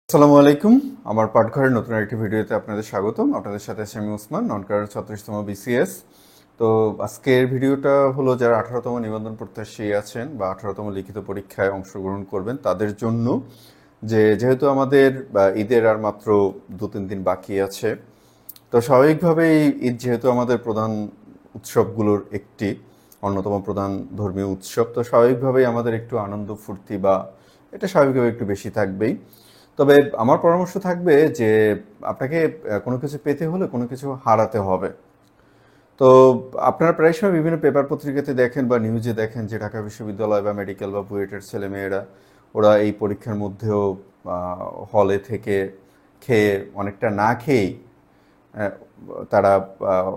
আসসালামু আলাইকুম। আমার পাঠঘরের নতুন একটি ভিডিওতে আপনাদের স্বাগতম। আপনাদের সাথে আছি আমি ওসমান, নন-ক্যাডার 36তম বিসিএস। তো আজকের ভিডিওটা হলো যারা 18তম নিবন্ধন প্রত্যাশী আছেন বা 18তম লিখিত পরীক্ষায় অংশগ্রহণ করবেন তাদের জন্য, যেহেতু আমাদের ঈদের আর মাত্র 2-3 দিন বাকি আছে। তো স্বাভাবিকভাবেই ঈদ যেহেতু আমাদের প্রধান উৎসবগুলোর একটি অন্যতম প্রধান ধর্মীয় উৎসব, তো স্বাভাবিকভাবেই আমাদের একটু আনন্দ ফুর্তি বা এটা স্বাভাবিকভাবে একটু বেশি থাকবেই। তবে আমার পরামর্শ থাকবে যে আপনাকে কোনো কিছু পেতে হলে কোনো কিছু হারাতে হবে। তো আপনারা প্রায় সময় বিভিন্ন পেপার পত্রিকাতে দেখেন বা নিউজে দেখেন যে ঢাকা বিশ্ববিদ্যালয় বা মেডিকেল বা বুয়েটের ছেলেমেয়েরা ওরা এই পরীক্ষার মধ্যেও হলে থেকে খেয়ে অনেকটা না খেয়েই আহ, তারা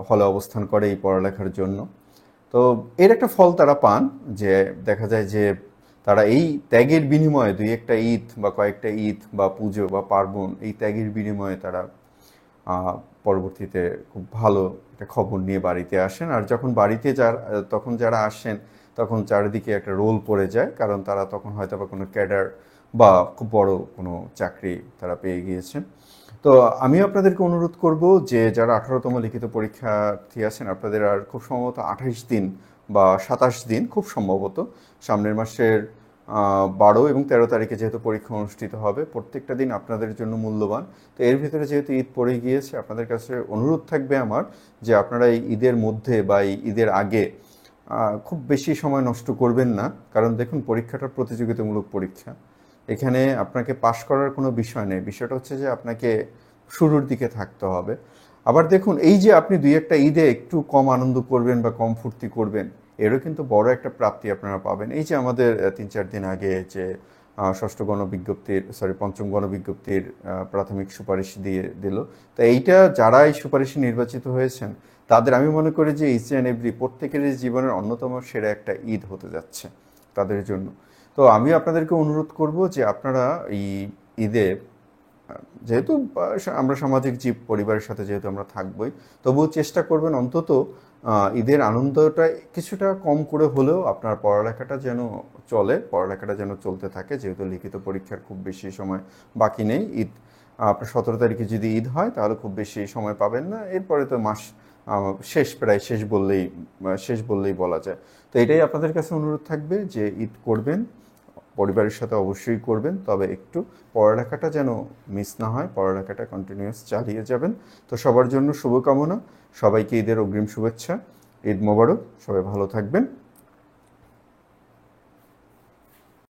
হলে অবস্থান করে এই পড়ালেখার জন্য। তো এর একটা ফল তারা পান যে দেখা যায় যে তারা এই ত্যাগের বিনিময়ে দুই একটা ঈদ বা কয়েকটা ঈদ বা পুজো বা পার্বণ, এই ত্যাগের বিনিময়ে তারা পরবর্তীতে খুব ভালো একটা খবর নিয়ে বাড়িতে আসেন। আর যখন বাড়িতে তখন যারা আসেন তখন চারিদিকে একটা রোল পড়ে যায়, কারণ তারা তখন হয়তো বা কোনো ক্যাডার বা খুব বড় কোনো চাকরি তারা পেয়ে গিয়েছেন। তো আমিও আপনাদেরকে অনুরোধ করব যে যারা 18তম লিখিত পরীক্ষার্থী আছেন, আপনাদের আর খুব সম্ভবত 28 দিন বা 27 দিন খুব সম্ভবত সামনের মাসের 12 এবং 13 তারিখে যেহেতু পরীক্ষা অনুষ্ঠিত হবে, প্রত্যেকটা দিন আপনাদের জন্য মূল্যবান। তো এর ভিতরে যেহেতু ঈদ পড়ে গিয়েছে, আপনাদের কাছে অনুরোধ থাকবে আমার যে আপনারা এই ঈদের মধ্যে বা এই ঈদের আগে খুব বেশি সময় নষ্ট করবেন না। কারণ দেখুন, পরীক্ষাটা প্রতিযোগিতামূলক পরীক্ষা। এখানে আপনাকে পাশ করার কোনো বিষয় নেই, বিষয়টা হচ্ছে যে আপনাকে শুরুর দিকে থাকতে হবে। আবার দেখুন, এই যে আপনি দুই একটা ঈদে একটু কম আনন্দ করবেন বা কম ফুর্তি করবেন, এরও কিন্তু বড় একটা প্রাপ্তি আপনারা পাবেন। এই যে আমাদের 3-4 দিন আগে যে ষষ্ঠ গণবিজ্ঞপ্তির পঞ্চম গণবিজ্ঞপ্তির প্রাথমিক সুপারিশ দিয়ে দিল, তো এইটা যারা এই সুপারিশে নির্বাচিত হয়েছেন তাদের আমি মনে করি যে ইচ অ্যান্ড এভরি প্রত্যেকেরই জীবনের অন্যতম সেরা একটা ঈদ হতে যাচ্ছে তাদের জন্য। তো আমি আপনাদেরকে অনুরোধ করব যে আপনারা এই ঈদে যেহেতু আমরা সামাজিক জীব, পরিবারের সাথে যেহেতু আমরা থাকবই, তবুও চেষ্টা করবেন অন্তত ঈদের আনন্দটা কিছুটা কম করে হলেও আপনার পড়ালেখাটা যেন চলে, পড়ালেখাটা যেন চলতে থাকে। যেহেতু লিখিত পরীক্ষার খুব বেশি সময় বাকি নেই। ঈদ আপনার 17 তারিখে যদি ঈদ হয় তাহলে খুব বেশি সময় পাবেন না, এরপরে তো মাস শেষ, প্রায় শেষ বললেই বলা যায়। তো এটাই আপনাদের কাছে অনুরোধ থাকবে যে ঈদ করবেন, পরিবারের সাথে অবশ্যই করবেন, তবে একটু পড়ালেখাটা যেন মিস না হয়, পড়ালেখাটা কন্টিনিউয়াস চালিয়ে যাবেন। তো সবার জন্য শুভকামনা, সবাইকে ঈদের অগ্রিম শুভেচ্ছা। ঈদ মোবারক, সবাই ভালো থাকবেন।